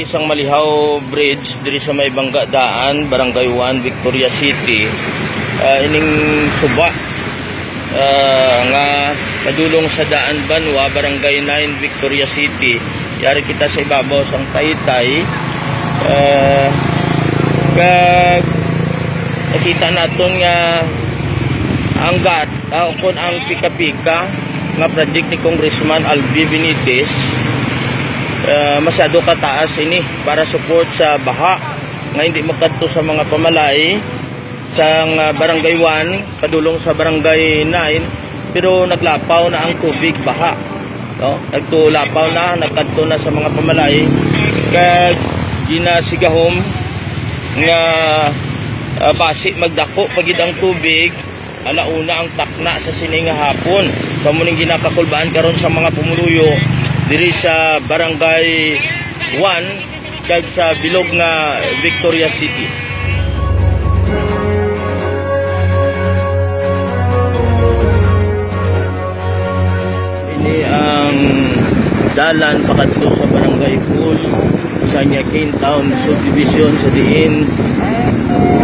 Isang Malihaw Bridge diri sa may Bangga Daan, Barangay 1, Victoria City. Ining suba nga padulong sa Daan Banwa, Barangay 9, Victoria City. Yari kita sa ibabaw sang Taytay. Nakita naton nga anggat kung ang pika-pika nga project ni Congressman Albi Benitez masyado kataas ini para support sa baha nga hindi makadto sa mga pamalay sa Barangay 1 padulong sa Barangay 9, pero naglapaw na ang tubig baha, no? Nagtulapaw na, nakadto na sa mga pamalay kag ginasigahom nga basi magdako pagid ang tubig alauna ang takna sa sining hapon. Kamuning ginakakulbaan karon sa mga pumuluyo diri sa Barangay 1 kag sa bilog nga Victoria City. Ini ang dalan pakadto sa Barangay Pool sa Nyakin Town Subdivision sa diin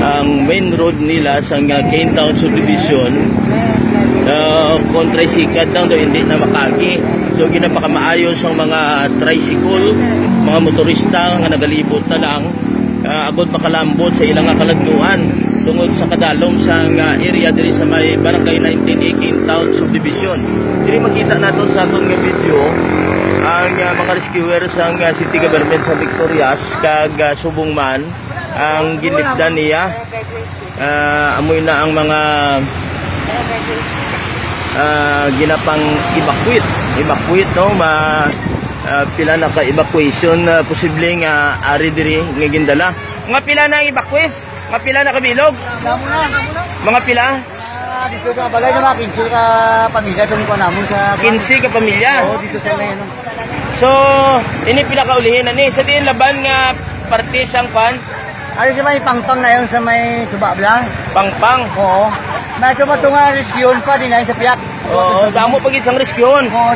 ang main road nila sa Nyakin Town Subdivision. Kung tricycle lang daw hindi na makagi, so ginapakamaayos ang mga tricycle, mga motorista nga nagalibot na lang agod makalambot sa ilang kalagnuan tungod sa kadalom sa area diri sa may Barangay 19 Nyakin Town Subdivision. Diri makita naton sa atong nga video ang mga rescuers ang city government sa Victorias kag subong man ang ginipdan niya. Amoy na ang mga ginapang evacuate no, pila na ka evacuation posibleng ari diri nga gindala. Mga pila na evacuate, mga pila na kabilog, mga pila dito sa balay na 15 ka pamilya tong ko namon sa 15 ka pamilya. Dito sa may ano. So ini pinakaulihin ani sa diin laban nga parte sang pan. Ano sa may pangpang na yun sa may subabla? Pangpang. Oo. May tumatunga rescue pa din ay sa piyak. Oo, damo pag isang rescue.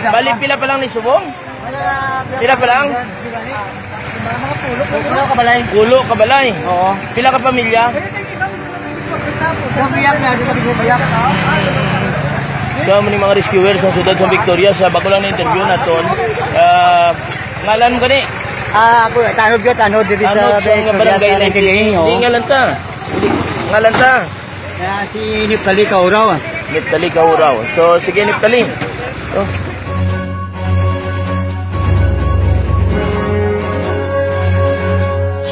Bali pila pa lang ni subong? Pila pa lang? Mga pulo kabalay. Pulo kabalay. Oo. Pila ka pamilya? Sa piyak na, sa piyak. So, muni mga rescuers sa sudad sa Victoria sa bago lang na interview naton. Ngalan ko ni? Ako tanod dito sa Barangay 19. Hindi ngalan ta. Ngalan ta. Si Niptali Kauraw. Niptali Kauraw. So, sige Niptali. Oh.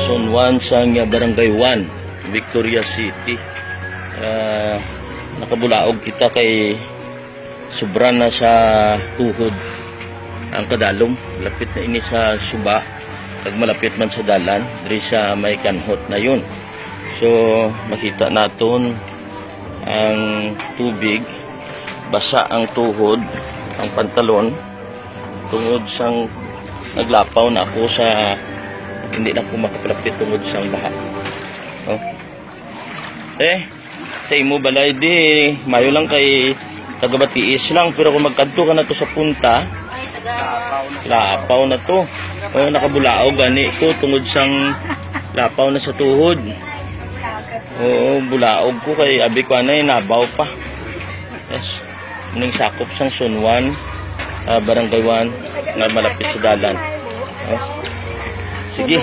Zone 1 sa Barangay 1, Victoria City. Nakabulaog kita kay sobra na sa tuhod ang kadalom. Lapit na ini sa suba. Pag malapit man sa dalan, diri sa may kanhot na yun. So, makita naton ang tubig, basa ang tuhod, ang pantalon, tungod sang naglapaw na ako sa hindi na ako makapalapit tungod sang baha. Oh. Sa imo balay di, mayo lang kay tagabatiis lang, pero kung magkadto ka na to sa punta, lapaw na to. O nakabulaog gani ko tungod sang lapaw na sa tuhod. Oo, bulaog ko kay abi ko anay nabaw pa. Yes. Ning sakop sang Zone 1, Barangay 1 nga malapit sa dalan. Sige.